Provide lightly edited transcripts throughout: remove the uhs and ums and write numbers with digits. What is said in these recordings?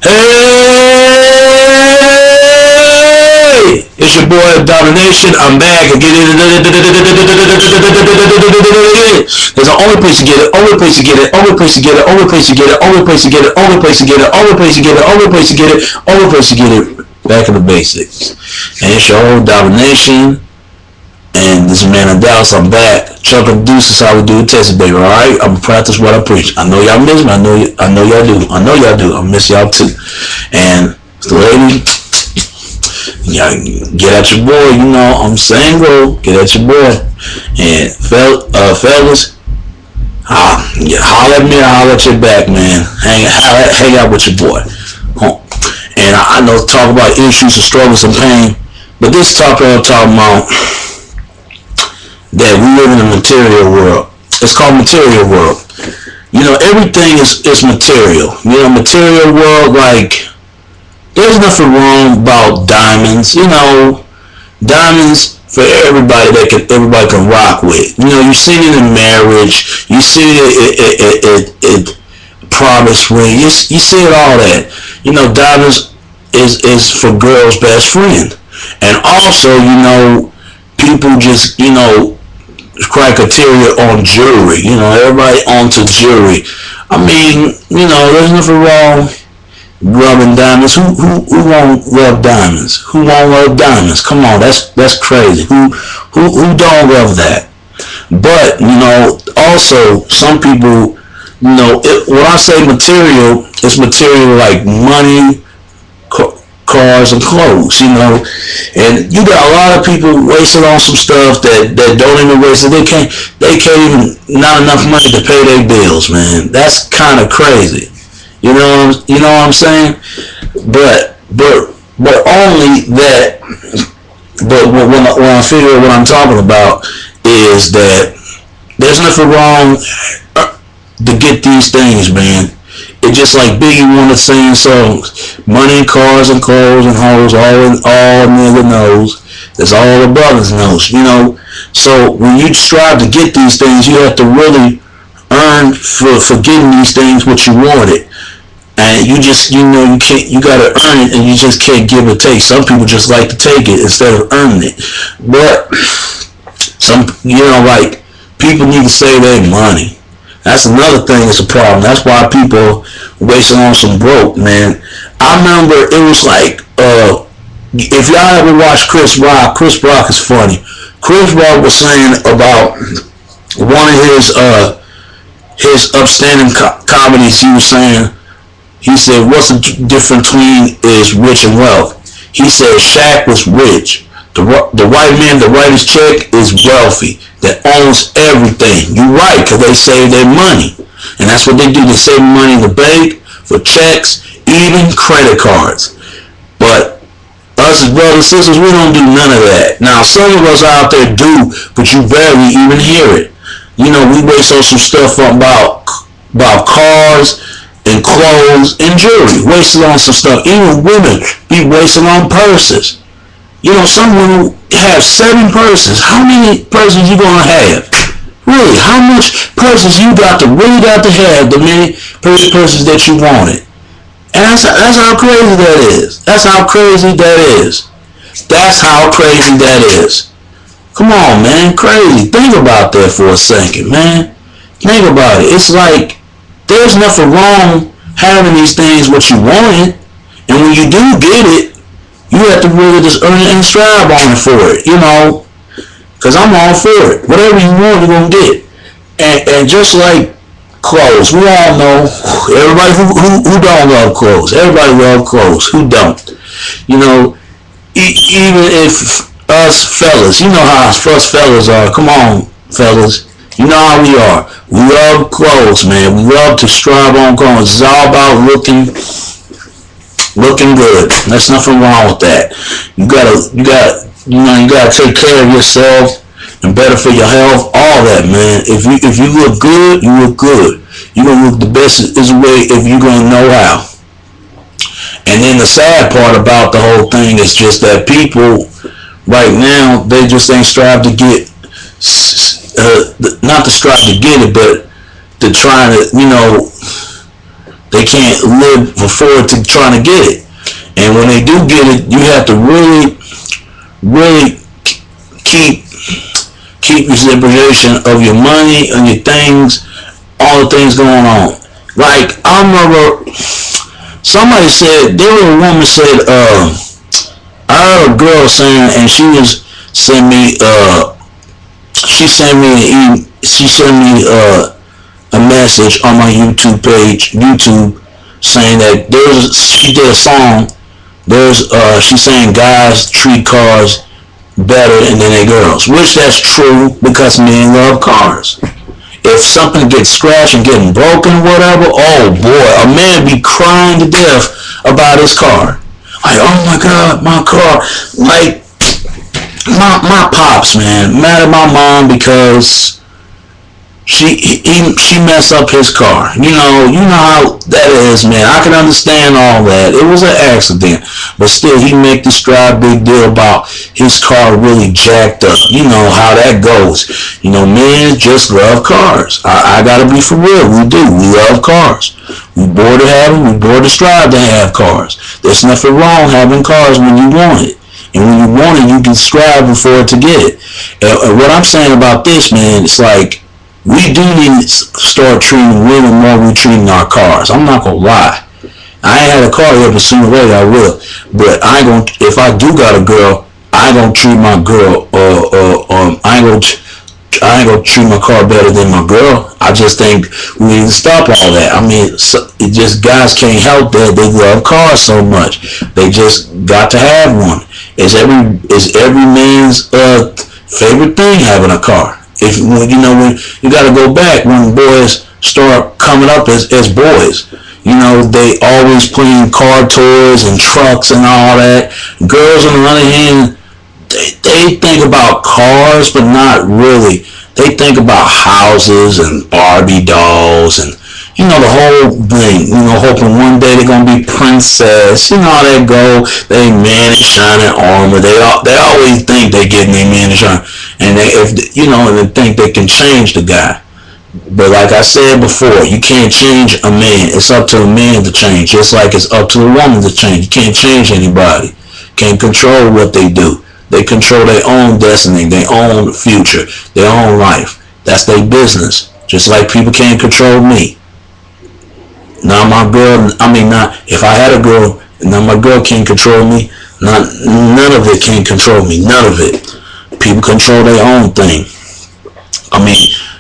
Hey, it's your boy Domination. I'm back again. There's the only place to get it. Only place to get it. Only place to get it. Only place to get it. Only place to get it. Only place to get it. Only place to get it. Only place to get it. Only place to get it. Back in the basics. And it's your own Domination. And this is Man of Dallas. I'm back. Chuck and Deuce is how we do it. Test it, baby. All right. I'm gonna practice what I preach. I know y'all miss me. I know y'all do. I know y'all do. I miss y'all too. And the lady, y'all get at your boy. You know I'm single. Get at your boy. And fellas, holler at me or holler at your back, man. Hang out with your boy. And I know talk about issues and struggles and pain, but this topic I'm talking about that we live in a material world. It's called material world. You know, everything is material. You know, material world, like, there's nothing wrong about diamonds. You know, diamonds for everybody everybody can rock with. You know, you see it in marriage. You see it promise ring. You see it all that. You know, diamonds is for girls' best friend. And also, you know, people just, you know, criteria on jewelry. You know, everybody onto jewelry. I mean, you know, there's nothing wrong rubbing diamonds. Who won't rub diamonds? Who won't rub diamonds? Come on, that's crazy. Who don't love that? But you know, also some people, you know, when I say material, it's material like money, cars and clothes, you know. And you got a lot of people wasting on some stuff that don't even waste it. They can't even, not enough money to pay their bills, man. That's kind of crazy. You know what I'm saying? But only that. But when I figure what I'm talking about is that there's nothing wrong to get these things, man. It's just like Biggie wanted to sing songs. Money, cars, and clothes, and hoes, all nigga knows. That's all the brothers knows, you know. So when you strive to get these things, you have to really earn for getting these things what you wanted. And you just, you know, you gotta earn it, and you just can't give or take. Some people just like to take it instead of earning it. But some, you know, like, people need to save their money. That's another thing that's a problem. That's why people wasting on some broke, man. I remember it was like, if y'all ever watch Chris Rock is funny. Chris Rock was saying about one of his upstanding comedies. He said, what's the difference between is rich and wealth? He said Shaq was rich. The white man that write his check is wealthy, that owns everything. You're right, because they save their money. And that's what they do. They save money in the bank for checks, even credit cards. But us as brothers and sisters, we don't do none of that. Now, some of us out there do, but you barely even hear it. You know, we waste on some stuff about cars and clothes and jewelry. Wasting on some stuff. Even women be wasting on purses. You know, some women have 7 purses. How many purses you gonna have? Really, how much purses you really got to have the many purses that you wanted? And that's how crazy that is. That's how crazy that is. That's how crazy that is. Come on, man, crazy. Think about that for a second, man. Think about it. It's like, there's nothing wrong having these things what you wanted, and when you do get it, you have to really just earn it and strive on it for it, you know. Because I'm all for it. Whatever you want, you're going to get. And just like clothes, we all know, everybody who don't love clothes. Everybody loves clothes. Who don't? You know, even if us fellas, you know how us fellas are. Come on, fellas. You know how we are. We love clothes, man. We love to strive on clothes. It's all about looking good. There's nothing wrong with that. You gotta take care of yourself and better for your health. All that, man. If you look good, you look good. You're gonna look the best is way if you're gonna know how. And then the sad part about the whole thing is just that people right now, they just ain't strive to get, not to strive to get it, but to try to, you know, They can't live forward to trying to get it. And when they do get it, you have to really keep reciprocation of your money and your things, all the things going on. Like, I remember somebody said, there was a woman said, I heard a girl saying, and she was sent me, she sent me a message on my YouTube page, saying that she did a song. She's saying guys treat cars better than they girls, which that's true because men love cars. If something gets scratched and getting broken, whatever, oh boy, a man be crying to death about his car. Like, oh my God, my car. Like, my pops, man, mad at my mom because she messed up his car. You know how that is, man. I can understand all that. It was an accident, but still, he make this big deal about his car really jacked up. You know how that goes. You know, men just love cars. I gotta be for real. We do. We love cars. We born to have them. We born to strive to have cars. There's nothing wrong having cars when you want it. And when you want it, you can strive for it to get it. And what I'm saying about this, man, it's like, we do need to start treating women more than we treating our cars. I'm not gonna lie. I ain't had a car yet, but sooner or later I will. But I ain't gonna. If I do got a girl, I ain't gonna treat my girl. I ain't gonna treat my car better than my girl. I just think we need to stop all that. I mean, it just guys can't help that they love cars so much. They just got to have one. It's every man's favorite thing having a car. When you got to go back when boys start coming up as boys, they always playing car toys and trucks and all that. Girls, on the other hand, they think about cars, but not really. They think about houses and Barbie dolls and the whole thing. Hoping one day they're gonna be princess. You know how they go. They man in shining armor. They always think they getting their man in shining, and they think they can change the guy. But like I said before, you can't change a man. It's up to a man to change. Just like it's up to a woman to change. You can't change anybody. Can't control what they do. They control their own destiny, their own future, their own life. That's their business. Just like people can't control me. Now my girl, if I had a girl, now my girl can't control me. None of it can control me. None of it. People control their own thing.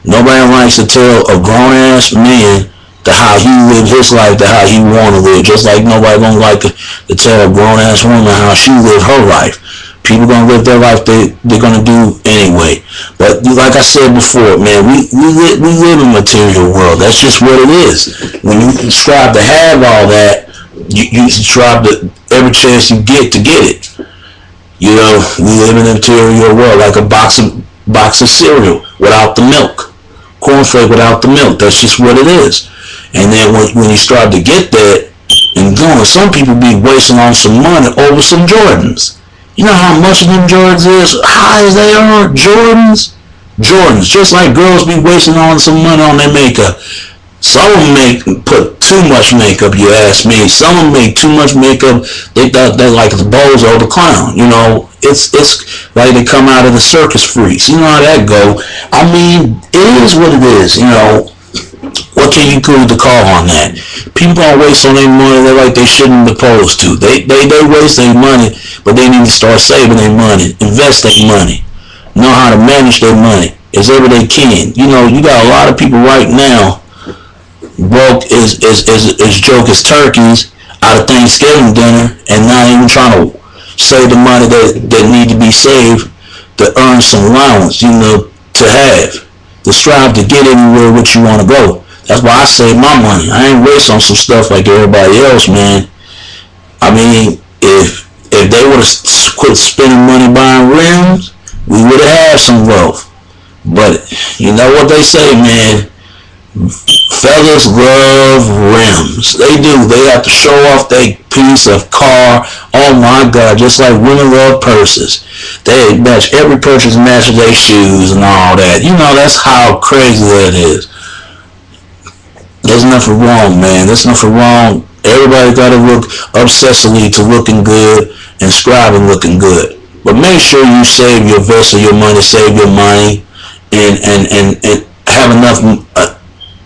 Nobody likes to tell a grown-ass man how he live his life, how he want to live. Just like nobody gonna like to tell a grown-ass woman how she live her life. People gonna live their life they're gonna do anyway. But like I said before, man, we live in a material world. That's just what it is. When you strive to have all that, you strive to every chance you get to get it. We live in a material world, like a box of cereal without the milk, cornflake without the milk. That's just what it is. And then when you start to get that and going, some people be wasting on some money over some Jordans. You know how much of them Jordans is? High as they are, Jordans, just like girls be wasting on some money on their makeup. Some of them put too much makeup, you ask me. Some of them make too much makeup. They thought they're like the Bozo the Clown. It's like they come out of the circus freaks. You know how that go. It is what it is. What can you do to call on that? People don't waste on their money like they shouldn't be supposed to. They waste their money, but they need to start saving their money, invest their money, know how to manage their money as ever they can. You got a lot of people right now broke as joke as turkeys out of Thanksgiving dinner and not even trying to save the money that need to be saved to earn some allowance, to have. To strive to get anywhere what you want to go. That's why I save my money. I ain't waste on some stuff like everybody else, man. If they would have quit spending money buying rims, we would have had some wealth. But you know what they say, man? Fellas love rims. They do. They have to show off their piece of car. Oh my God, just like women love purses. They match, every purse matches their shoes and all that. That's how crazy that is. There's nothing wrong, man. There's nothing wrong. Everybody gotta look obsessively to looking good and scribing looking good. But make sure you save your vessel, your money, save your money, and have enough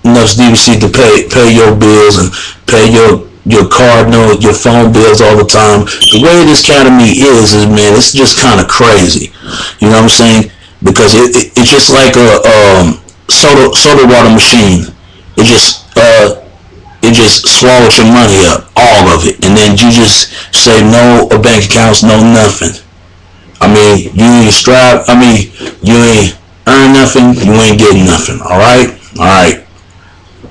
DVC to pay your bills and pay your card note, your phone bills all the time. The way this academy is man, it's just kind of crazy. You know what I'm saying? Because it's just like a soda water machine. It just swallows your money up, all of it, and then you just say no bank accounts, no nothing. I mean, you ain't strive. I mean, you ain't earn nothing, you ain't getting nothing. All right, all right.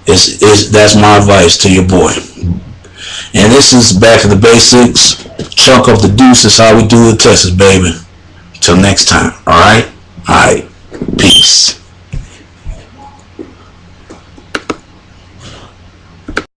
That's my advice to your boy. And this is back to the basics. Chunk of the deuce is how we do it, Texas, baby. Till next time. All right, all right. Peace.